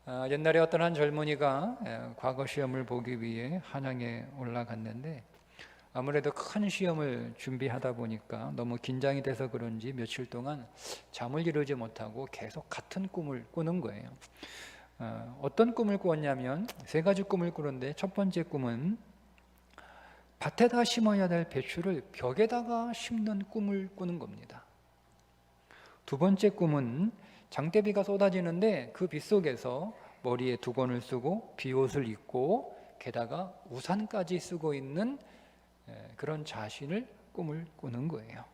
옛날에 어떤 한 젊은이가 과거 시험을 보기 위해 한양에 올라갔는데 아무래도 큰 시험을 준비하다 보니까 너무 긴장이 돼서 그런지 며칠 동안 잠을 이루지 못하고 계속 같은 꿈을 꾸는 거예요. 어떤 꿈을 꾸었냐면 세 가지 꿈을 꾸는데, 첫 번째 꿈은 밭에다 심어야 될 배추를 벽에다가 심는 꿈을 꾸는 겁니다. 두 번째 꿈은 장대비가 쏟아지는데 그 빗속에서 머리에 두건을 쓰고 비옷을 입고 게다가 우산까지 쓰고 있는 그런 자신을 꿈을 꾸는 거예요.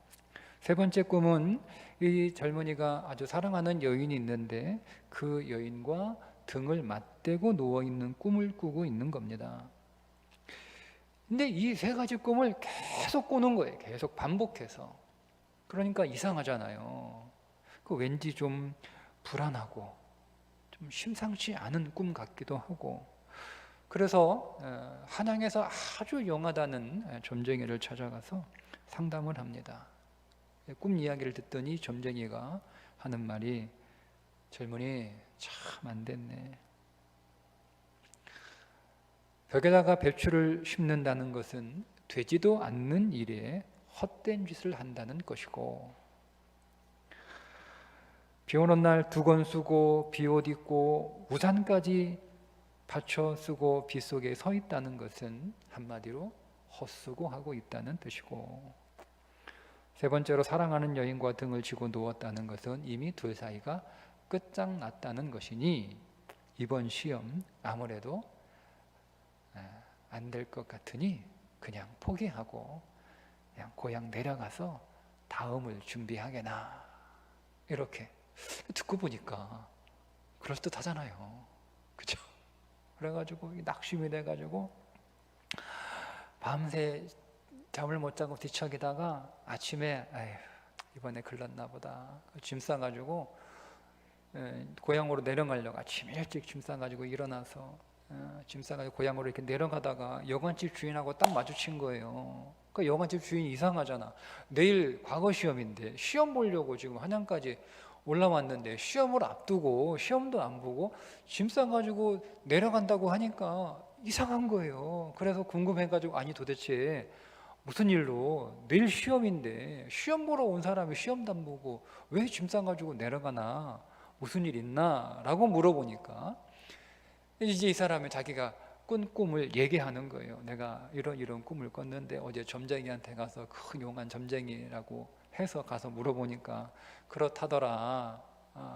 세 번째 꿈은 이 젊은이가 아주 사랑하는 여인이 있는데 그 여인과 등을 맞대고 누워있는 꿈을 꾸고 있는 겁니다. 근데 이 세 가지 꿈을 계속 꾸는 거예요. 계속 반복해서. 그러니까 이상하잖아요. 그 왠지 좀 불안하고 좀 심상치 않은 꿈 같기도 하고, 그래서 한양에서 아주 용하다는 점쟁이를 찾아가서 상담을 합니다. 꿈 이야기를 듣더니 점쟁이가 하는 말이, 젊은이 참 안 됐네. 벽에다가 배추를 심는다는 것은 되지도 않는 일에 헛된 짓을 한다는 것이고, 비 오는 날 두건 쓰고 비옷 입고 우산까지 받쳐 쓰고 빗속에 서 있다는 것은 한마디로 헛수고하고 있다는 뜻이고, 세 번째로 사랑하는 여인과 등을 지고 누웠다는 것은 이미 둘 사이가 끝장났다는 것이니 이번 시험 아무래도 안 될 것 같으니 그냥 포기하고 그냥 고향 내려가서 다음을 준비하게나. 이렇게 듣고 보니까 그럴듯하잖아요. 그죠? 그래가지고 낙심이 돼가지고 밤새 잠을 못 자고 뒤척이다가 아침에 이번에 글렀나 보다. 짐 싸가지고 고향으로 내려가려고 아침 일찍 짐 싸가지고 일어나서 짐 싸가지고 고향으로 이렇게 내려가다가 여관집 주인하고 딱 마주친 거예요. 그 여관집 주인이 이상하잖아. 내일 과거 시험인데 시험 보려고 지금 한양까지 올라왔는데 시험을 앞두고 시험도 안 보고 짐 싸가지고 내려간다고 하니까 이상한 거예요. 그래서 궁금해가지고, 아니 도대체 무슨 일로, 내일 시험인데 시험 보러 온 사람이 시험도 안 보고 왜 짐 싸가지고 내려가나, 무슨 일 있나 라고 물어보니까 이제 이 사람이 자기가 꾼 꿈을 얘기하는 거예요. 내가 이런 꿈을 꿨는데 어제 점쟁이한테 가서, 큰 용한 점쟁이라고 해서 가서 물어보니까 그렇다더라.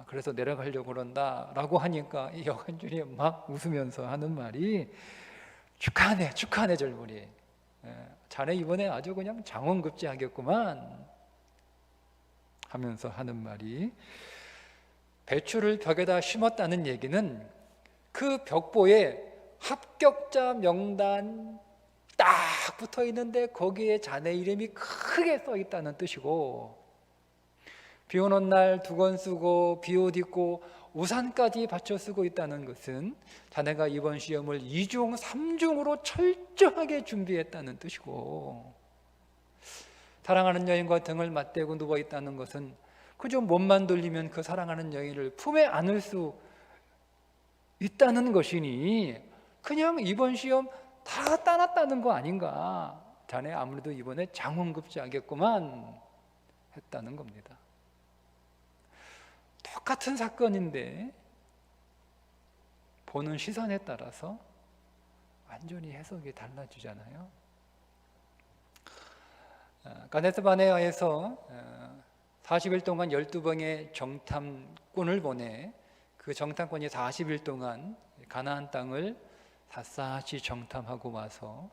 그래서 내려가려고 그런다 라고 하니까 이 여관주이 막 웃으면서 하는 말이, 축하하네 젊은이. 자네 이번에 아주 그냥 장원급제하겠구만 하면서 하는 말이, 배추를 벽에다 심었다는 얘기는 그 벽보에 합격자 명단 딱 붙어 있는데 거기에 자네 이름이 크게 써 있다는 뜻이고, 비 오는 날 두건 쓰고 비옷 입고 우산까지 받쳐 쓰고 있다는 것은 자네가 이번 시험을 2중 3중으로 철저하게 준비했다는 뜻이고, 사랑하는 여인과 등을 맞대고 누워 있다는 것은 그저 몸만 돌리면 그 사랑하는 여인을 품에 안을 수 있다는 것이니 그냥 이번 시험 다 따놨다는 거 아닌가. 자네 아무래도 이번에 장원급제하겠구만 했다는 겁니다. 똑같은 사건인데 보는 시선에 따라서 완전히 해석이 달라지잖아요. 가데스 바네아에서 40일 동안 12명의 정탐꾼을 보내 그 정탐꾼이 40일 동안 가나안 땅을 샅샅이 정탐하고 와서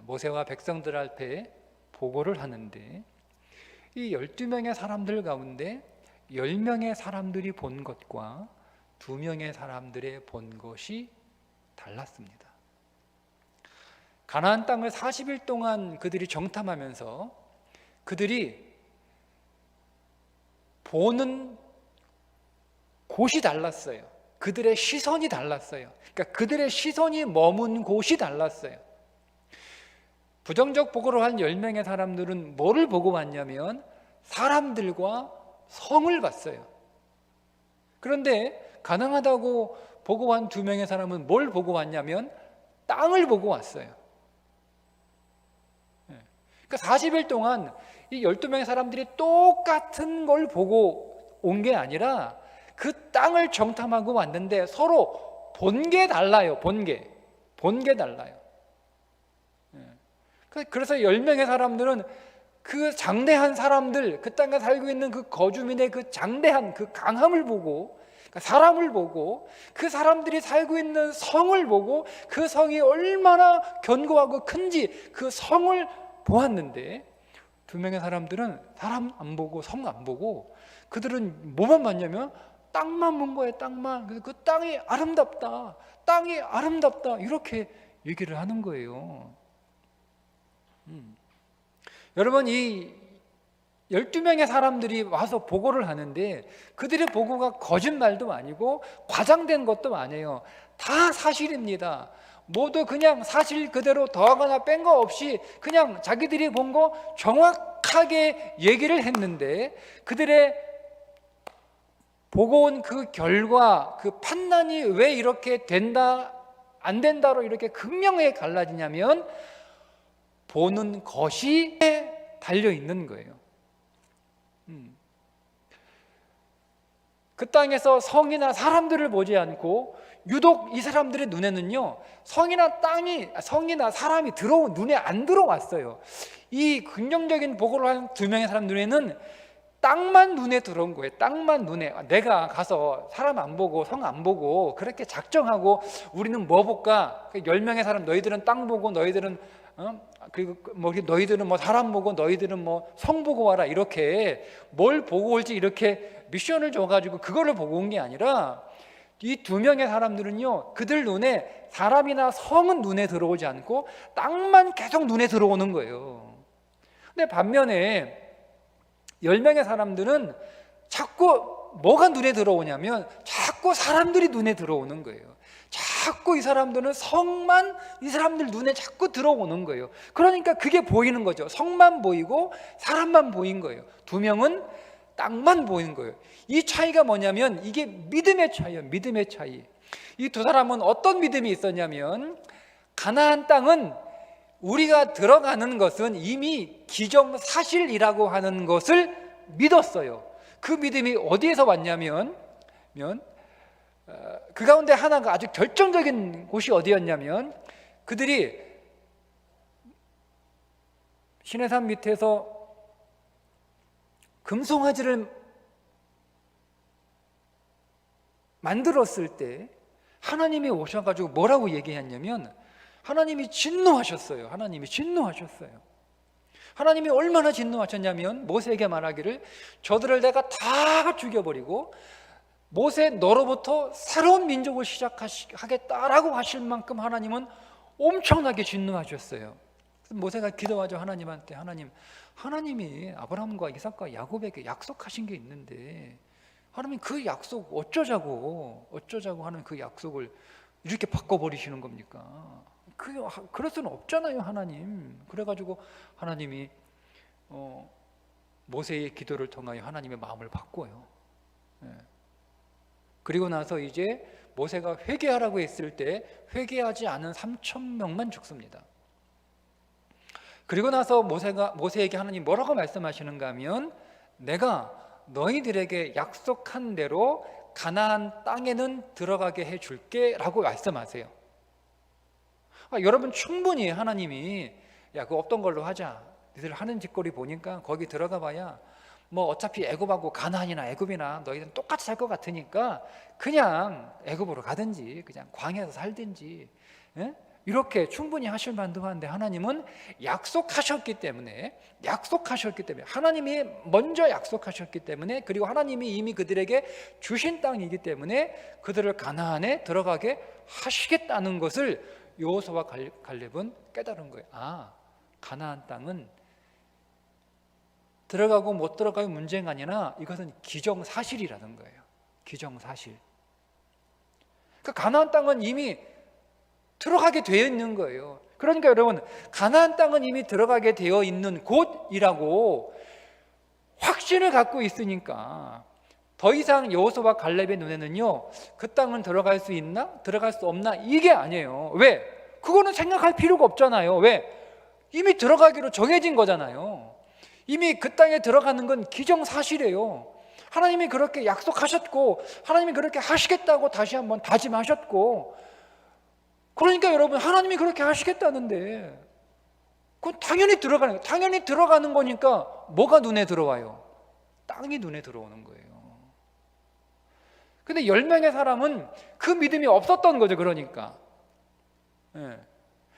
모세와 백성들 앞에 보고를 하는데, 이 12명의 사람들 가운데 10명의 사람들이 본 것과 2명의 사람들의 본 것이 달랐습니다. 가나안 땅을 40일 동안 그들이 정탐하면서 그들이 보는 곳이 달랐어요. 그들의 시선이 달랐어요. 그러니까 그들의 시선이 머문 곳이 달랐어요. 부정적 보고를 한 10명의 사람들은 뭐를 보고 왔냐면 사람들과 성을 봤어요. 그런데 가능하다고 보고 온 2명의 사람은 뭘 보고 왔냐면 땅을 보고 왔어요. 그러니까 40일 동안 이 12명의 사람들이 똑같은 걸 보고 온 게 아니라 그 땅을 정탐하고 왔는데 서로 본 게 달라요. 본 게 달라요. 그래서 10명의 사람들은 그 장대한 사람들, 그 땅에 살고 있는 그 거주민의 그 장대한 그 강함을 보고, 그러니까 사람을 보고, 그 사람들이 살고 있는 성을 보고, 그 성이 얼마나 견고하고 큰지 그 성을 보았는데, 2명의 사람들은 사람 안 보고 성 안 보고 그들은 뭐만 봤냐면 땅만 본 거예요. 땅만. 그래서 그 땅이 아름답다, 땅이 아름답다, 이렇게 얘기를 하는 거예요. 여러분, 이 12명의 사람들이 와서 보고를 하는데 그들의 보고가 거짓말도 아니고 과장된 것도 아니에요. 다 사실입니다. 모두 그냥 사실 그대로 더하거나 뺀 거 없이 그냥 자기들이 본 거 정확하게 얘기를 했는데, 그들의 보고 온 그 결과, 그 판단이 왜 이렇게 된다 안 된다로 이렇게 극명하게 갈라지냐면 보는 것이 달려 있는 거예요. 그 땅에서 성이나 사람들을 보지 않고 유독 이 사람들의 눈에는요, 성이나 사람이 눈에 안 들어왔어요. 이 긍정적인 보고를 한 2명의 사람 눈에는 땅만 눈에 들어온 거예요. 땅만 눈에. 내가 가서 사람 안 보고 성 안 보고 그렇게 작정하고 우리는 뭐 볼까? 10명의 사람, 너희들은 땅 보고 너희들은 그리고 뭐 너희들은 뭐 사람 보고 너희들은 뭐 성 보고 와라, 이렇게 뭘 보고 올지 이렇게 미션을 줘가지고 그거를 보고 온 게 아니라, 이 2명의 사람들은요, 그들 눈에 사람이나 성은 눈에 들어오지 않고 땅만 계속 눈에 들어오는 거예요. 근데 반면에 10명의 사람들은 자꾸 뭐가 눈에 들어오냐면 자꾸 사람들이 눈에 들어오는 거예요. 자꾸 이 사람들은 성만 이 사람들 눈에 자꾸 들어오는 거예요. 그러니까 그게 보이는 거죠. 성만 보이고 사람만 보인 거예요. 2명은 땅만 보이는 거예요. 이 차이가 뭐냐면 이게 믿음의 차이예요. 믿음의 차이. 이 2 사람은 어떤 믿음이 있었냐면, 가나안 땅은 우리가 들어가는 것은 이미 기정사실이라고 하는 것을 믿었어요. 그 믿음이 어디에서 왔냐면 그 가운데 하나가 아주 결정적인 곳이 어디였냐면, 그들이 시내산 밑에서 금송아지를 만들었을 때 하나님이 오셔가지고 뭐라고 얘기했냐면, 하나님이 진노하셨어요. 하나님이 얼마나 진노하셨냐면 모세에게 말하기를, 저들을 내가 다 죽여버리고 모세, 너로부터 새로운 민족을 시작하겠다라고 하실 만큼 하나님은 엄청나게 진노하셨어요. 모세가 기도하죠. 하나님한테, 하나님이 아브라함과 이삭과 야곱에게 약속하신 게 있는데 하나님 그 약속 어쩌자고 하는 그 약속을 이렇게 바꿔버리시는 겁니까? 그럴 수는 없잖아요, 하나님. 그래가지고 하나님이 모세의 기도를 통하여 하나님의 마음을 바꿔요. 그리고 나서 이제 모세가 회개하라고 했을 때 회개하지 않은 3,000명만 죽습니다. 그리고 나서 모세에게 하나님 뭐라고 말씀하시는가 하면, 내가 너희들에게 약속한 대로 가나안 땅에는 들어가게 해줄게 라고 말씀하세요. 여러분, 충분히 하나님이 야, 그거 없던 걸로 하자, 너희들 하는 짓거리 보니까 거기 들어가 봐야 뭐 어차피 애굽하고 가나안이나 애굽이나 너희들은 똑같이 살 것 같으니까 그냥 애굽으로 가든지 그냥 광야에서 살든지, 이렇게 충분히 하실 만도 한데, 하나님은 약속하셨기 때문에 하나님이 먼저 약속하셨기 때문에, 그리고 하나님이 이미 그들에게 주신 땅이기 때문에 그들을 가나안에 들어가게 하시겠다는 것을 여호수아와 갈렙은 깨달은 거예요. 가나안 땅은 들어가고 못 들어가고 문제가 아니라 이것은 기정사실이라는 거예요. 기정사실. 그러니까 가나안 땅은 이미 들어가게 되어 있는 거예요. 그러니까 여러분, 가나안 땅은 이미 들어가게 되어 있는 곳이라고 확신을 갖고 있으니까 더 이상 여호수아와 갈렙의 눈에는요, 그 땅은 들어갈 수 있나? 들어갈 수 없나? 이게 아니에요. 왜? 그거는 생각할 필요가 없잖아요. 왜? 이미 들어가기로 정해진 거잖아요. 이미 그 땅에 들어가는 건 기정사실이에요. 하나님이 그렇게 약속하셨고, 하나님이 그렇게 하시겠다고 다시 한번 다짐하셨고, 그러니까 여러분, 하나님이 그렇게 하시겠다는데 그건 당연히 들어가는 거예요. 당연히 들어가는 거니까 뭐가 눈에 들어와요? 땅이 눈에 들어오는 거예요. 근데 10명의 사람은 그 믿음이 없었던 거죠. 그러니까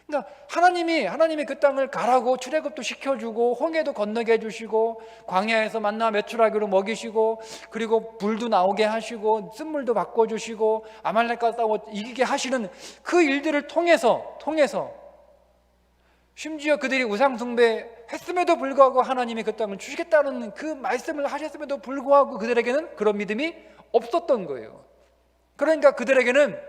그러니까 하나님이 그 땅을 가라고 출애굽도 시켜주고 홍해도 건너게 해주시고 광야에서 만나 메추라기로 먹이시고 그리고 불도 나오게 하시고 쓴물도 바꿔주시고 아말렉과 싸워 이기게 하시는 그 일들을 통해서 심지어 그들이 우상 숭배했음에도 불구하고 하나님이 그 땅을 주시겠다는 그 말씀을 하셨음에도 불구하고 그들에게는 그런 믿음이 없었던 거예요. 그러니까 그들에게는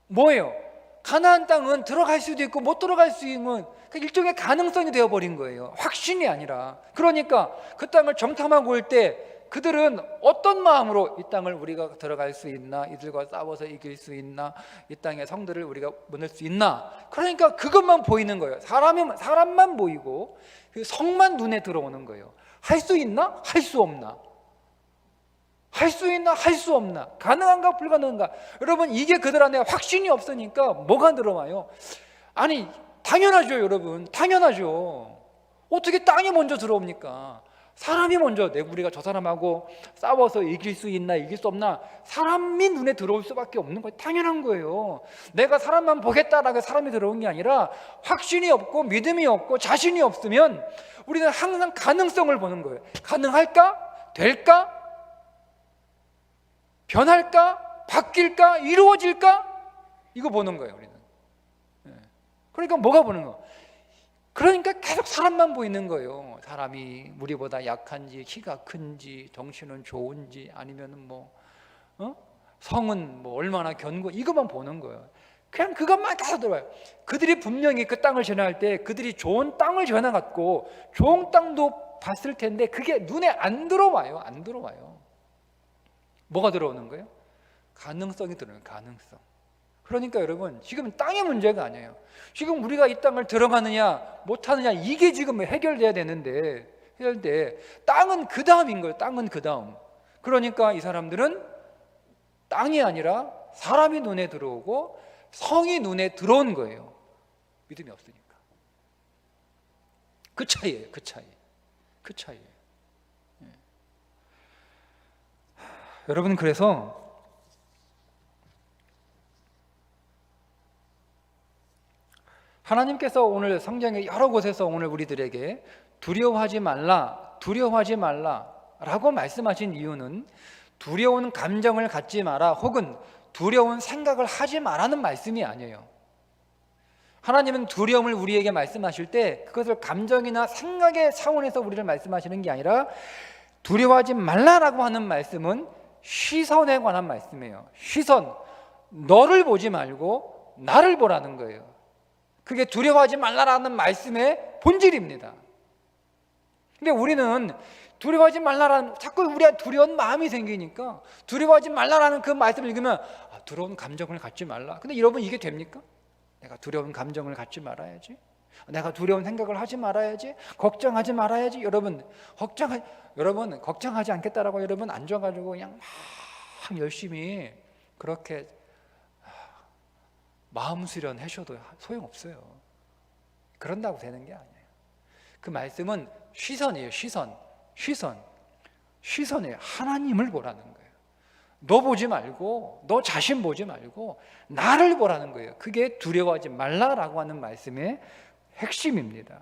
뭐예요? 가나안 땅은 들어갈 수도 있고 못 들어갈 수 있는 일종의 가능성이 되어버린 거예요. 확신이 아니라. 그러니까 그 땅을 정탐하고 올 때 그들은 어떤 마음으로 이 땅을 우리가 들어갈 수 있나, 이들과 싸워서 이길 수 있나, 이 땅의 성들을 우리가 무너뜨릴 수 있나, 그러니까 그것만 보이는 거예요. 사람만 보이고 그 성만 눈에 들어오는 거예요. 할 수 있나? 할 수 없나? 할 수 있나? 할 수 없나? 가능한가? 불가능한가? 여러분, 이게 그들 안에 확신이 없으니까 뭐가 들어와요? 아니, 당연하죠. 여러분, 당연하죠. 어떻게 땅이 먼저 들어옵니까? 사람이 먼저 우리가 저 사람하고 싸워서 이길 수 있나 이길 수 없나, 사람이 눈에 들어올 수밖에 없는 거예요. 당연한 거예요. 내가 사람만 보겠다라고 사람이 들어온 게 아니라 확신이 없고 믿음이 없고 자신이 없으면 우리는 항상 가능성을 보는 거예요. 가능할까? 될까? 변할까? 바뀔까? 이루어질까? 이거 보는 거예요, 우리는. 그러니까 뭐가 보는 거? 그러니까 계속 사람만 보이는 거예요. 사람이 우리보다 약한지, 키가 큰지, 정신은 좋은지, 아니면은 성은 얼마나 견고, 이것만 보는 거예요. 그냥 그것만 계속 들어와요. 그들이 분명히 그 땅을 지나갈 때 그들이 좋은 땅을 지나갔고 좋은 땅도 봤을 텐데 그게 눈에 안 들어와요. 안 들어와요. 뭐가 들어오는 거예요? 가능성이 들어오는 거예요. 가능성. 그러니까 여러분, 지금 땅의 문제가 아니에요. 지금 우리가 이 땅을 들어가느냐 못하느냐 이게 지금 해결돼야 되는데, 땅은 그 다음인 거예요. 땅은 그 다음. 그러니까 이 사람들은 땅이 아니라 사람이 눈에 들어오고 성이 눈에 들어온 거예요. 믿음이 없으니까. 그 차이예요. 그 차이예요. 여러분, 그래서 하나님께서 오늘 성경의 여러 곳에서 오늘 우리들에게 두려워하지 말라라고 말씀하신 이유는 두려운 감정을 갖지 마라 혹은 두려운 생각을 하지 마라는 말씀이 아니에요. 하나님은 두려움을 우리에게 말씀하실 때 그것을 감정이나 생각의 차원에서 우리를 말씀하시는 게 아니라 두려워하지 말라라고 하는 말씀은 시선에 관한 말씀이에요. 시선, 너를 보지 말고 나를 보라는 거예요. 그게 두려워하지 말라라는 말씀의 본질입니다. 근데 우리는 두려워하지 말라라는, 자꾸 우리가 두려운 마음이 생기니까 두려워하지 말라라는 그 말씀을 읽으면 두려운 감정을 갖지 말라. 근데 여러분, 이게 됩니까? 내가 두려운 감정을 갖지 말아야지, 내가 두려운 생각을 하지 말아야지, 걱정하지 말아야지. 여러분 걱정하지 않겠다라고 여러분 앉아가지고 그냥 막 열심히 그렇게 마음 수련하셔도 소용없어요. 그런다고 되는 게 아니에요. 그 말씀은 시선이에요. 시선이에요. 하나님을 보라는 거예요. 너 보지 말고, 너 자신 보지 말고 나를 보라는 거예요. 그게 두려워하지 말라라고 하는 말씀의 핵심입니다.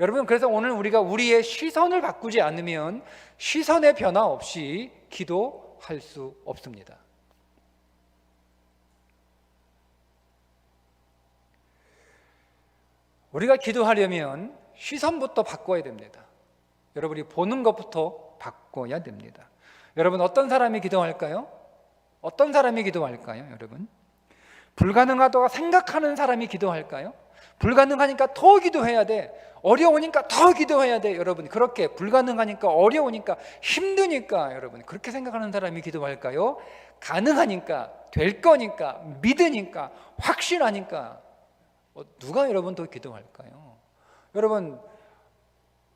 여러분, 그래서 오늘 우리가 우리의 시선을 바꾸지 않으면 시선의 변화 없이 기도할 수 없습니다. 우리가 기도하려면 시선부터 바꿔야 됩니다. 여러분이 보는 것부터 바꿔야 됩니다. 여러분, 어떤 사람이 기도할까요? 여러분, 불가능하다고 생각하는 사람이 기도할까요? 불가능하니까 더 기도해야 돼. 어려우니까 더 기도해야 돼. 여러분, 그렇게 불가능하니까, 어려우니까, 힘드니까, 여러분 그렇게 생각하는 사람이 기도할까요? 가능하니까, 될 거니까, 믿으니까, 확신하니까 누가 여러분 더 기도할까요? 여러분,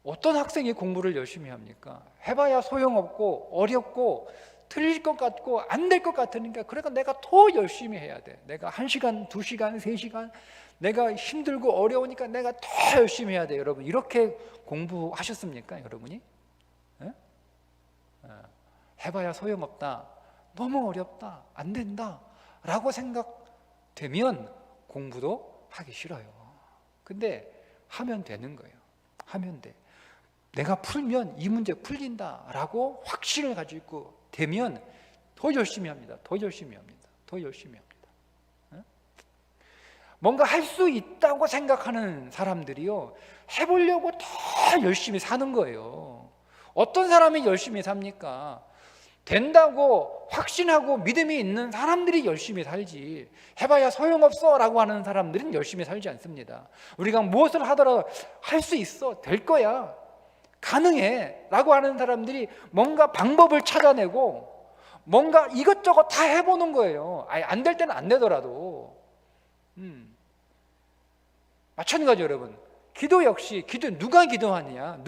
어떤 학생이 공부를 열심히 합니까? 해봐야 소용없고 어렵고 틀릴 것 같고 안 될 것 같으니까, 그러니까 내가 더 열심히 해야 돼. 내가 1시간, 2시간, 3시간 내가 힘들고 어려우니까 내가 더 열심히 해야 돼. 여러분, 이렇게 공부하셨습니까? 여러분이? 예? 해봐야 소용없다, 너무 어렵다, 안 된다 라고 생각되면 공부도 하기 싫어요. 근데 하면 되는 거예요. 하면 돼. 내가 풀면 이 문제 풀린다 라고 확신을 가지고 되면 더 열심히 합니다. 더 열심히 합니다. 더 열심히 합니다. 뭔가 할 수 있다고 생각하는 사람들이요, 해보려고 더 열심히 사는 거예요. 어떤 사람이 열심히 삽니까? 된다고 확신하고 믿음이 있는 사람들이 열심히 살지, 해봐야 소용없어 라고 하는 사람들은 열심히 살지 않습니다. 우리가 무엇을 하더라도 할 수 있어, 될 거야, 가능해 라고 하는 사람들이 뭔가 방법을 찾아내고 뭔가 이것저것 다 해보는 거예요. 안 될 때는 안 되더라도. 마찬가지 여러분, 기도 역시, 기도 누가 기도하느냐?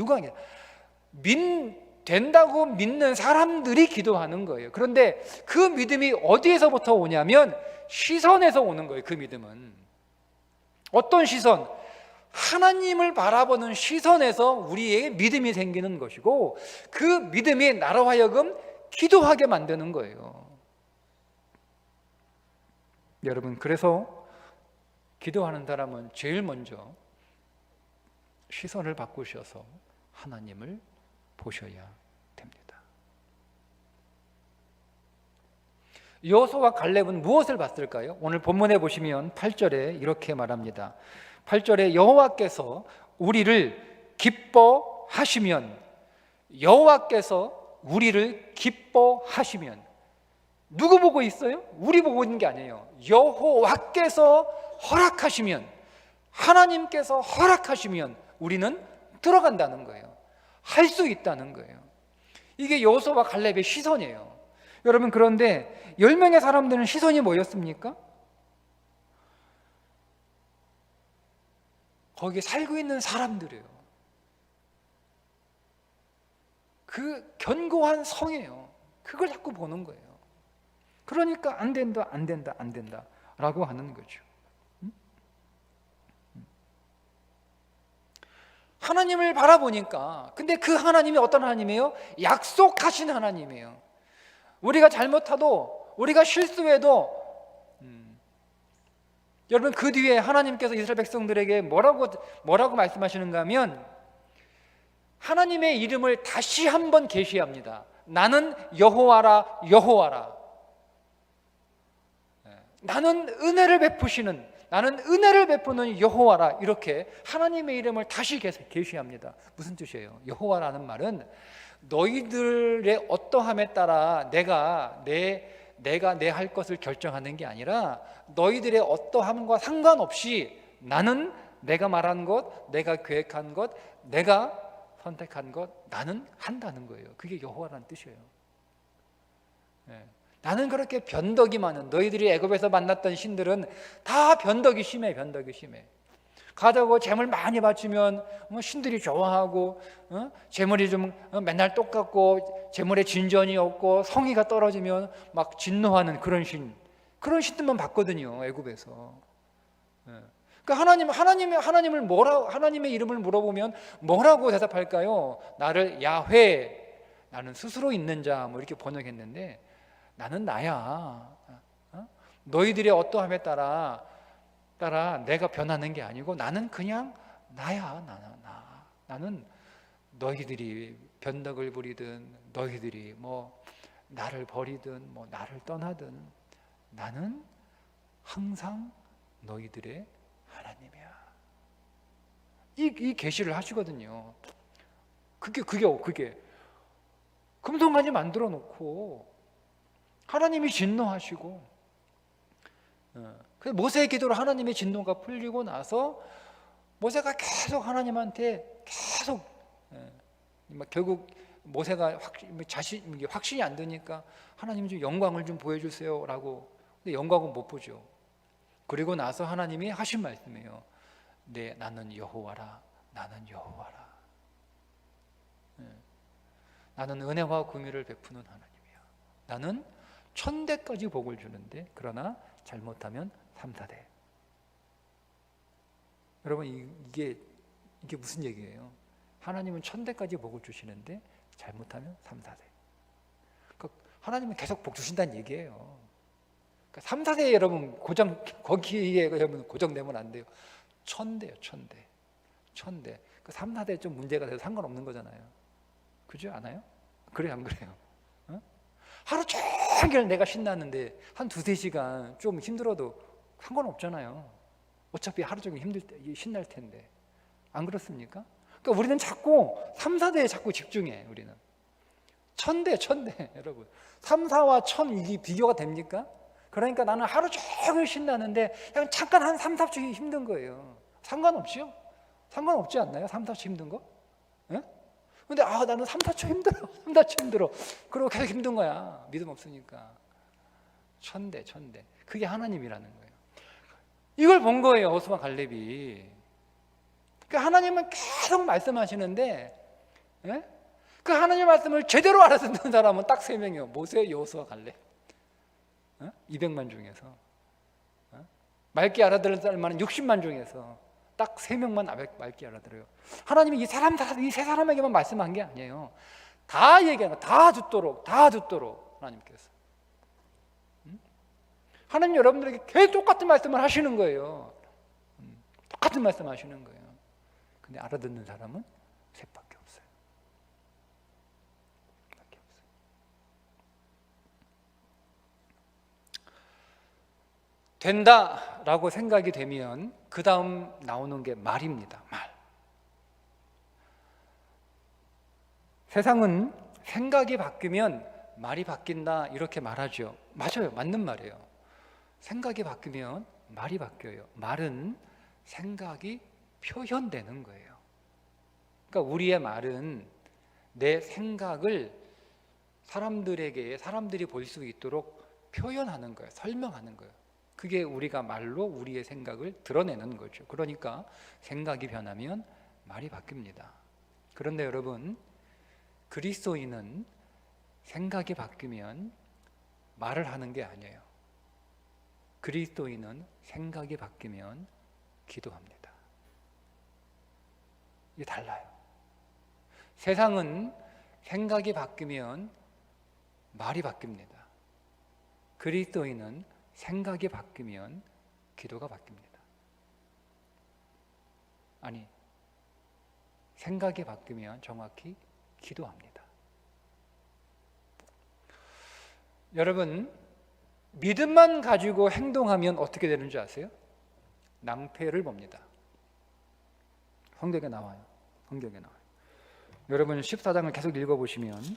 된다고 믿는 사람들이 기도하는 거예요. 그런데 그 믿음이 어디에서부터 오냐면 시선에서 오는 거예요. 그 믿음은 어떤 시선? 하나님을 바라보는 시선에서 우리에게 믿음이 생기는 것이고, 그 믿음이 나로 하여금 기도하게 만드는 거예요. 여러분, 그래서 기도하는 사람은 제일 먼저 시선을 바꾸셔서 하나님을 보셔야 됩니다. 여호수아와 갈렙은 무엇을 봤을까요? 오늘 본문에 보시면 8절에 이렇게 말합니다. 8절에 여호와께서 우리를 기뻐하시면, 여호와께서 우리를 기뻐하시면, 누구 보고 있어요? 우리 보고 있는 게 아니에요. 여호와께서 허락하시면, 하나님께서 허락하시면 우리는 들어간다는 거예요. 할 수 있다는 거예요. 이게 여호수아와 갈렙의 시선이에요. 여러분, 그런데 10명의 사람들은 시선이 뭐였습니까? 거기에 살고 있는 사람들이에요. 그 견고한 성이에요. 그걸 자꾸 보는 거예요. 그러니까 안 된다, 안 된다, 안 된다 라고 하는 거죠. 하나님을 바라보니까, 근데 그 하나님이 어떤 하나님이에요? 약속하신 하나님이에요. 우리가 잘못해도, 우리가 실수해도, 여러분, 그 뒤에 하나님께서 이스라엘 백성들에게 뭐라고 말씀하시는가 하면, 하나님의 이름을 다시 한번 계시합니다. 나는 여호와라, 여호와라. 나는 은혜를 베푸는 여호와라. 이렇게 하나님의 이름을 다시 계시합니다. 무슨 뜻이에요? 여호와라는 말은 너희들의 어떠함에 따라 내가 내 할 것을 결정하는 게 아니라, 너희들의 어떠함과 상관없이 나는 내가 말한 것, 내가 계획한 것, 내가 선택한 것, 나는 한다는 거예요. 그게 여호와라는 뜻이에요. 나는 그렇게 변덕이 많은, 너희들이 애굽에서 만났던 신들은 다 변덕이 심해. 가자고 재물 많이 바치면 신들이 좋아하고, 재물이 좀 맨날 똑같고 재물에 진전이 없고 성의가 떨어지면 막 진노하는 그런 신들만 봤거든요, 애굽에서. 그러니까 하나님의 이름을 물어보면 뭐라고 대답할까요? 나를 야훼, 나는 스스로 있는 자, 뭐 이렇게 번역했는데, 나는 나야. 너희들의 어떠함에 따라 내가 변하는 게 아니고 나는 그냥 나야. 나는 너희들이 변덕을 부리든, 너희들이 뭐 나를 버리든, 뭐 나를 떠나든, 나는 항상 너희들의 하나님이야. 이 계시를 하시거든요. 그게 금송아지 만들어 놓고 하나님이 진노하시고, 그래서 모세의 기도로 하나님의 진노가 풀리고 나서 모세가 계속 하나님한테 계속 결국 모세가 확신이 안 드니까 하나님 좀 영광을 좀 보여주세요라고. 근데 영광은 못 보죠. 그리고 나서 하나님이 하신 말씀이에요. 네, 나는 여호와라. 나는 여호와라. 나는 은혜와 긍휼을 베푸는 하나님이야. 나는 1000대까지 복을 주는데 그러나 잘못하면 3, 4대. 여러분 이게 무슨 얘기예요? 하나님은 1000대까지 복을 주시는데 잘못하면 3, 4대. 그러니까 하나님은 계속 복 주신다는 얘기예요. 그러니까 3, 4대 여러분 거기에 여러분 고정되면 안 돼요. 1000대요, 1000대. 1000대. 그 3, 4대 좀 문제가 돼도 상관없는 거잖아요. 그죠? 않아요? 그래요, 안 그래요? 하루 종일 내가 신났는데 한 2-3시간 좀 힘들어도 상관없잖아요. 어차피 하루 종일 신날 텐데. 안 그렇습니까? 그러니까 우리는 자꾸 3, 4대에 자꾸 집중해. 우리는 1000대 여러분 3, 4와 1000 이게 비교가 됩니까? 그러니까 나는 하루 종일 신나는데 그냥 잠깐 한 3, 4초 힘든 거예요. 상관없죠? 상관없지 않나요? 3, 4초 힘든 거? 예? 근데 나는 3, 4초 힘들어. 3, 4초 힘들어. 그리고 계속 힘든 거야. 믿음 없으니까. 1000대. 그게 하나님이라는 거예요. 이걸 본 거예요. 여호수아 갈렙이. 그러니까 하나님은 계속 말씀하시는데 그 하나님의 말씀을 제대로 알아듣는 사람은 딱 3명이에요. 모세, 여호수아, 갈렙. 200만 중에서. 맑게 알아들을 사람은 60만 중에서 딱 3명만 맑게 알아들어요. 하나님이 이 세 사람에게만 말씀한 게 아니에요. 다 얘기하는 거예요. 다 듣도록 하나님께서. 하나님 여러분들에게 계속 똑같은 말씀을 하시는 거예요. 똑같은 말씀 하시는 거예요. 근데 알아듣는 사람은 셋밖에 없어요. 된다라고 생각이 되면 그 다음 나오는 게 말입니다. 말. 세상은 생각이 바뀌면 말이 바뀐다 이렇게 말하죠. 맞아요. 맞는 말이에요. 생각이 바뀌면 말이 바뀌어요. 말은 생각이 표현되는 거예요. 그러니까 우리의 말은 내 생각을 사람들이 볼 수 있도록 표현하는 거예요. 설명하는 거예요. 그게 우리가 말로 우리의 생각을 드러내는 거죠. 그러니까 생각이 변하면 말이 바뀝니다. 그런데 여러분, 그리스도인은 생각이 바뀌면 말을 하는 게 아니에요. 그리스도인은 생각이 바뀌면 기도합니다. 이게 달라요. 세상은 생각이 바뀌면 말이 바뀝니다. 그리스도인은 생각이 바뀌면 기도가 바뀝니다. 아니, 생각이 바뀌면 정확히 기도합니다. 여러분, 믿음만 가지고 행동하면 어떻게 되는 줄 아세요? 낭패를 봅니다. 성경에 나와요. 여러분 14장을 계속 읽어보시면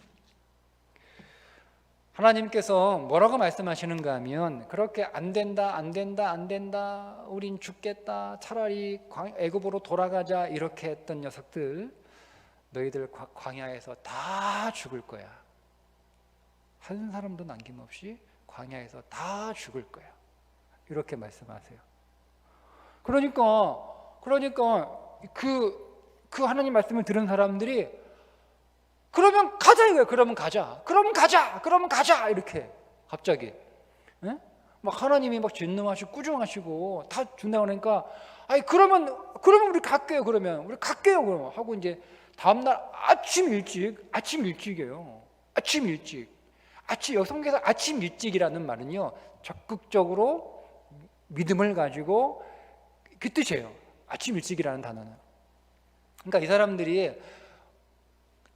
하나님께서 뭐라고 말씀하시는가 하면 그렇게 안 된다 우린 죽겠다 차라리 애굽으로 돌아가자 이렇게 했던 녀석들 너희들 광야에서 다 죽을 거야. 한 사람도 남김없이 광야에서 다 죽을 거야. 이렇게 말씀하세요. 그러니까 그 하나님 말씀을 들은 사람들이 그러면 가자 이거예요. 그러면 가자 이렇게 갑자기 막 하나님이 막 진노하시고 꾸중하시고 다 준다고 하니까 아니 그러면 우리 갈게요. 그러면 하고 이제 다음날 아침 일찍이에요. 성경에서 아침 일찍이라는 말은요 적극적으로 믿음을 가지고 그 뜻이에요. 아침 일찍이라는 단어는. 그러니까 이 사람들이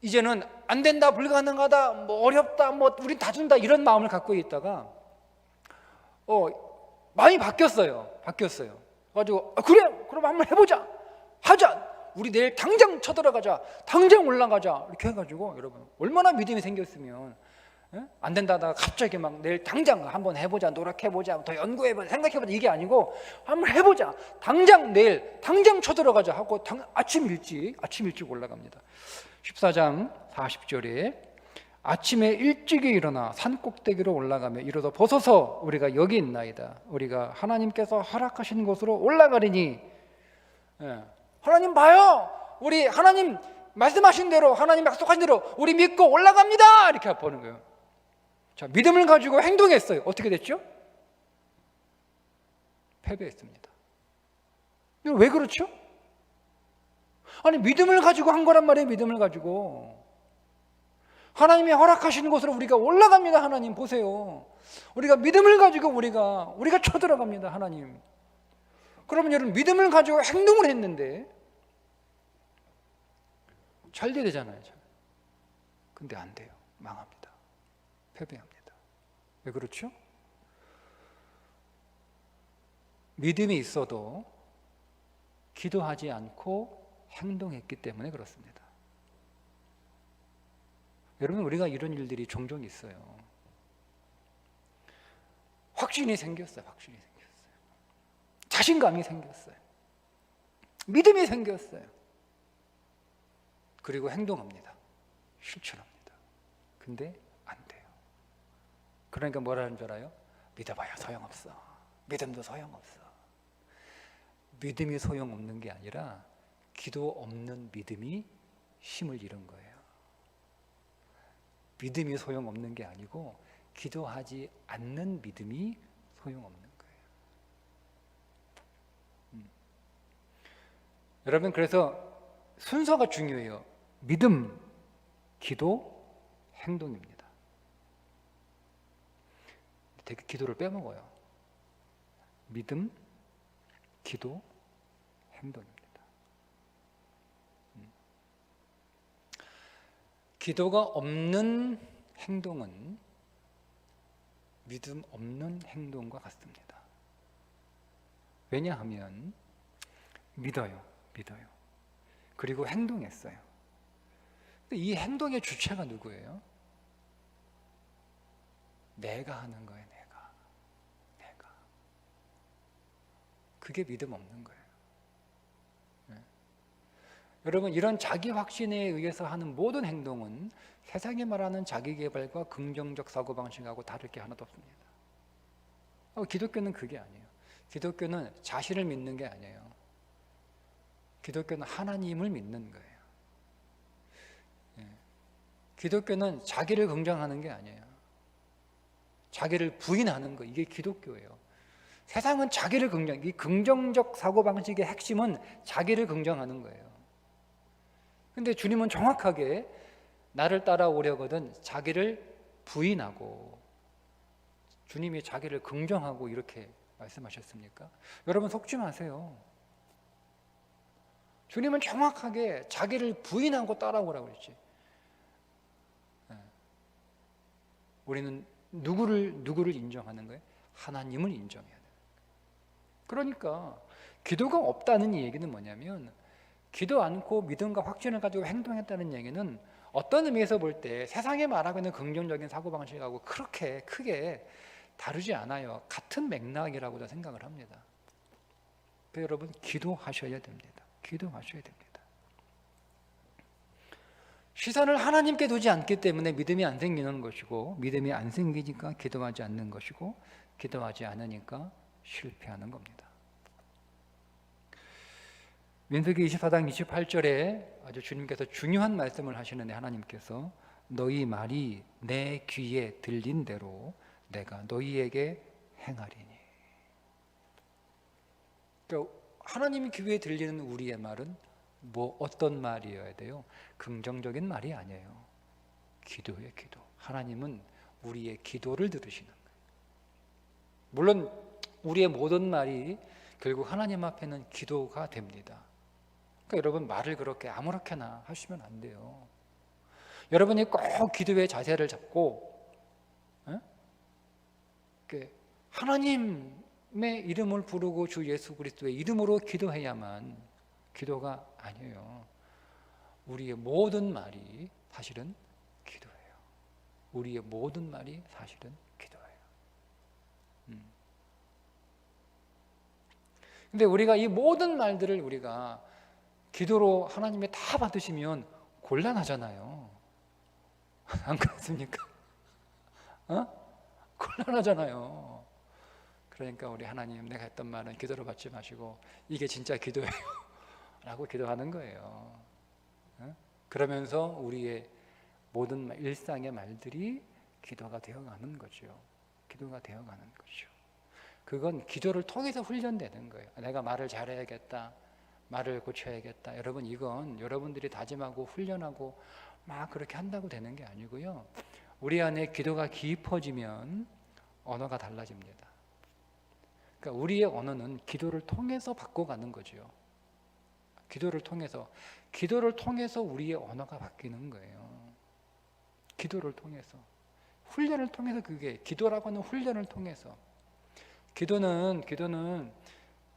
이제는 안 된다, 불가능하다, 뭐 어렵다, 뭐 우린 다 준다 이런 마음을 갖고 있다가 많이 바뀌었어요. 가지고 그래, 그럼 한번 해보자, 하자. 우리 내일 당장 쳐들어가자, 당장 올라가자 이렇게 해가지고 여러분 얼마나 믿음이 생겼으면 안 된다 하다가 갑자기 막 내일 당장 한번 해보자, 노력해보자, 더 연구해보자, 생각해보자, 이게 아니고 한번 해보자, 당장 내일 당장 쳐들어가자 하고 아침 일찍 올라갑니다. 14장 40절에 아침에 일찍이 일어나 산 꼭대기로 올라가며 이르러 보소서 우리가 여기 있나이다. 우리가 하나님께서 허락하신 곳으로 올라가리니. 하나님 봐요, 우리 하나님 말씀하신 대로, 하나님 약속하신 대로 우리 믿고 올라갑니다, 이렇게 보는 거예요. 자, 믿음을 가지고 행동했어요. 어떻게 됐죠? 패배했습니다. 왜 그렇죠? 아니, 믿음을 가지고 한 거란 말이에요. 믿음을 가지고 하나님이 허락하시는 곳으로 우리가 올라갑니다. 하나님 보세요, 우리가 믿음을 가지고 우리가 쳐들어갑니다. 하나님. 그러면 여러분, 믿음을 가지고 행동을 했는데 잘 돼야 되잖아요. 근데 안 돼요. 망합니다. 패배합니다. 왜 그렇죠? 믿음이 있어도 기도하지 않고 행동했기 때문에 그렇습니다. 여러분, 우리가 이런 일들이 종종 있어요. 확신이 생겼어요. 자신감이 생겼어요. 믿음이 생겼어요. 그리고 행동합니다. 실천합니다. 근데 안 돼요. 그러니까 뭐라는 줄 알아요? 믿어봐야 소용없어. 믿음도 소용없어. 믿음이 소용없는 게 아니라 기도 없는 믿음이 힘을 잃은 거예요. 믿음이 소용없는 게 아니고 기도하지 않는 믿음이 소용없는 거예요. 여러분, 그래서 순서가 중요해요. 믿음, 기도, 행동입니다. 되게 기도를 빼먹어요. 믿음, 기도, 행동입니다. 기도가 없는 행동은 믿음 없는 행동과 같습니다. 왜냐하면 믿어요. 그리고 행동했어요. 근데 이 행동의 주체가 누구예요? 내가 하는 거예요. 내가. 그게 믿음 없는 거예요. 여러분, 이런 자기 확신에 의해서 하는 모든 행동은 세상이 말하는 자기 개발과 긍정적 사고방식하고 다를 게 하나도 없습니다. 기독교는 그게 아니에요. 기독교는 자신을 믿는 게 아니에요. 기독교는 하나님을 믿는 거예요. 기독교는 자기를 긍정하는 게 아니에요. 자기를 부인하는 거, 이게 기독교예요. 세상은 자기를 이 긍정적 사고방식의 핵심은 자기를 긍정하는 거예요. 근데 주님은 정확하게 나를 따라오려거든 자기를 부인하고, 주님이 자기를 긍정하고 이렇게 말씀하셨습니까? 여러분, 속지 마세요. 주님은 정확하게 자기를 부인하고 따라오라고 그랬지. 우리는 누구를 인정하는 거예요? 하나님을 인정해야 돼요. 그러니까 기도가 없다는 이 얘기는 뭐냐면, 기도 않고 믿음과 확신을 가지고 행동했다는 얘기는 어떤 의미에서 볼 때 세상에 말하고 있는 긍정적인 사고방식하고 그렇게 크게 다르지 않아요. 같은 맥락이라고 저는 생각을 합니다. 그래서 여러분, 기도하셔야 됩니다. 시선을 하나님께 두지 않기 때문에 믿음이 안 생기는 것이고, 믿음이 안 생기니까 기도하지 않는 것이고, 기도하지 않으니까 실패하는 겁니다. 민수기 24장 28절에 아주 주님께서 중요한 말씀을 하시는데, 하나님께서 너희 말이 내 귀에 들린 대로 내가 너희에게 행하리니. 그러니까 하나님이 귀에 들리는 우리의 말은 어떤 말이어야 돼요? 긍정적인 말이 아니에요. 기도예요, 기도. 하나님은 우리의 기도를 들으시는 거예요. 물론 우리의 모든 말이 결국 하나님 앞에는 기도가 됩니다. 그러니까 여러분, 말을 그렇게 아무렇게나 하시면 안 돼요. 여러분이 꼭 기도의 자세를 잡고 하나님의 이름을 부르고 주 예수 그리스도의 이름으로 기도해야만 기도가 아니에요. 우리의 모든 말이 사실은 기도예요. 우리의 모든 말이 사실은 기도예요. 근데 우리가 이 모든 말들을 우리가 기도로 하나님이 다 받으시면 곤란하잖아요. 안 그렇습니까? 곤란하잖아요. 그러니까 우리 하나님, 내가 했던 말은 기도로 받지 마시고 이게 진짜 기도예요 라고 기도하는 거예요. 그러면서 우리의 모든 일상의 말들이 기도가 되어가는 거죠. 기도가 되어가는 거죠. 그건 기도를 통해서 훈련되는 거예요. 내가 말을 잘해야겠다, 말을 고쳐야겠다. 여러분, 이건 여러분들이 다짐하고 훈련하고 막 그렇게 한다고 되는 게 아니고요, 우리 안에 기도가 깊어지면 언어가 달라집니다. 그러니까 우리의 언어는 기도를 통해서 바꿔가는 거죠. 기도를 통해서 우리의 언어가 바뀌는 거예요. 기도를 통해서, 훈련을 통해서, 그게 기도라고 하는 훈련을 통해서. 기도는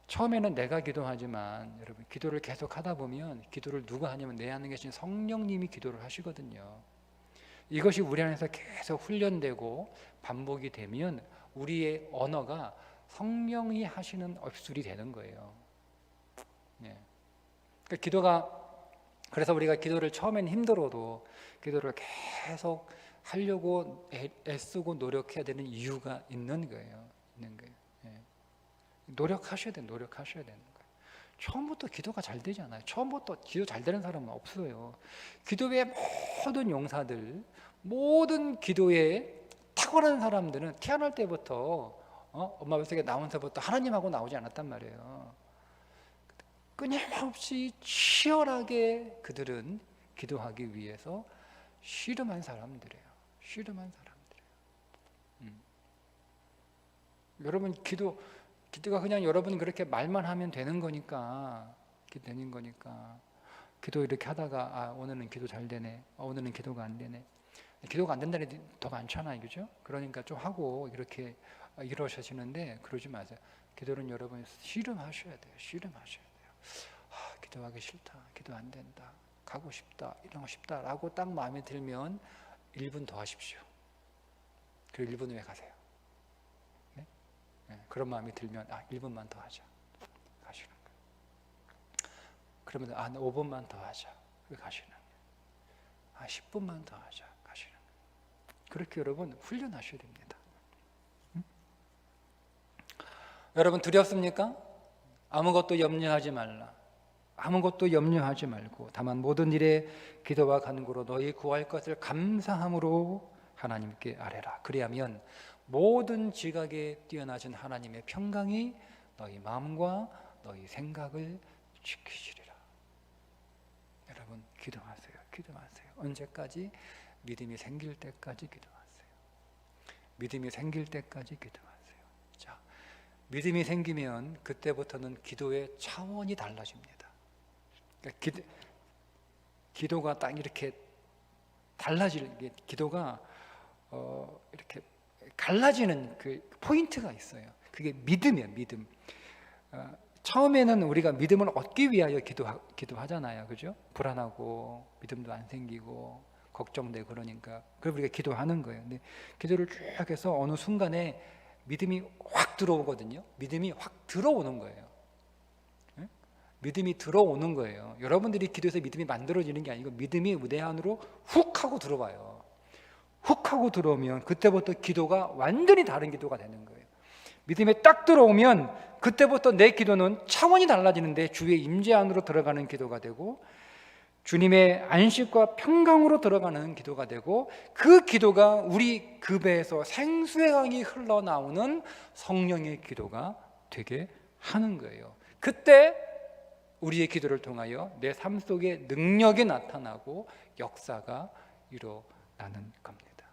처음에는 내가 기도하지만 여러분, 기도를 계속 하다 보면, 기도를 누가 하냐면 내 안에 계신 성령님이 기도를 하시거든요. 이것이 우리 안에서 계속 훈련되고 반복이 되면 우리의 언어가 성령이 하시는 입술이 되는 거예요. 그러니까 그래서 우리가 기도를 처음엔 힘들어도 기도를 계속 하려고 애쓰고 노력해야 되는 이유가 있는 거예요. 노력하셔야 되는 거예요. 처음부터 기도가 잘 되지 않아요. 처음부터 기도 잘 되는 사람은 없어요. 기도의 모든 용사들, 모든 기도에 탁월한 사람들은 태어날 때부터 엄마 뱃속에 나온 새부터 하나님하고 나오지 않았단 말이에요. 끊임없이 치열하게 그들은 기도하기 위해서 씨름한 사람들이에요. 여러분, 기도가 그냥 여러분 그렇게 말만 하면 되는 거니까, 기도 이렇게 하다가 오늘은 기도 잘 되네, 오늘은 기도가 안 되네. 기도가 안 된다는 애들이 더 많잖아요, 그죠? 그러니까 좀 하고 이렇게 이러시는데 그러지 마세요. 기도는 여러분 씨름하셔야 돼요. 기도하기 싫다, 기도 안 된다, 가고 싶다, 이러고 싶다 라고 딱 마음에 들면 1분 더 하십시오. 그리고 1분 후에 가세요. 그런 마음이 들면 1분만 더 하자, 가시는 거예요. 그러면 5분만 더 하자, 가시는 거예요. 10분만 더 하자, 가시는 거예요. 그렇게 여러분 훈련하셔야 됩니다. 여러분, 두렵습니까? 아무것도 염려하지 말라. 아무것도 염려하지 말고 다만 모든 일에 기도와 간구로 너희 구할 것을 감사함으로 하나님께 아뢰라. 그리하면 모든 지각에 뛰어나신 하나님의 평강이 너희 마음과 너희 생각을 지키시리라. 여러분, 기도하세요. 언제까지? 믿음이 생길 때까지 기도하세요. 자, 믿음이 생기면 그때부터는 기도의 차원이 달라집니다. 그러니까 기도가 딱 이렇게 기도가 이렇게 갈라지는 그 포인트가 있어요. 그게 믿음이에요. 믿음. 처음에는 우리가 믿음을 얻기 위하여 기도하잖아요, 그죠? 불안하고 믿음도 안 생기고 걱정되고 그러니까 우리가 기도하는 거예요. 근데 기도를 쭉 해서 어느 순간에 믿음이 확 들어오거든요. 믿음이 확 들어오는 거예요. 믿음이 들어오는 거예요. 여러분들이 기도해서 믿음이 만들어지는 게 아니고 믿음이 내 안으로 훅 하고 들어와요. 훅 하고 들어오면 그때부터 기도가 완전히 다른 기도가 되는 거예요. 믿음이 딱 들어오면 그때부터 내 기도는 차원이 달라지는데 주의 임재 안으로 들어가는 기도가 되고 주님의 안식과 평강으로 들어가는 기도가 되고 그 기도가 우리 그 배에서 생수의 강이 흘러나오는 성령의 기도가 되게 하는 거예요. 그때 우리의 기도를 통하여 내 삶 속에 능력이 나타나고 역사가 일어나는 겁니다.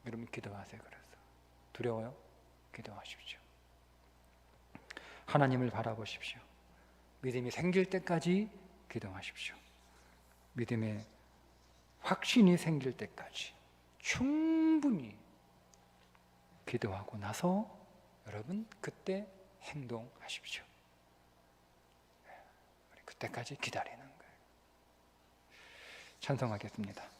여러분, 기도하세요. 그래서 두려워요? 기도하십시오. 하나님을 바라보십시오. 믿음이 생길 때까지 기도하십시오. 믿음의 확신이 생길 때까지 충분히 기도하고 나서 여러분 그때 행동하십시오. 그때까지 기다리는 거예요. 찬송하겠습니다.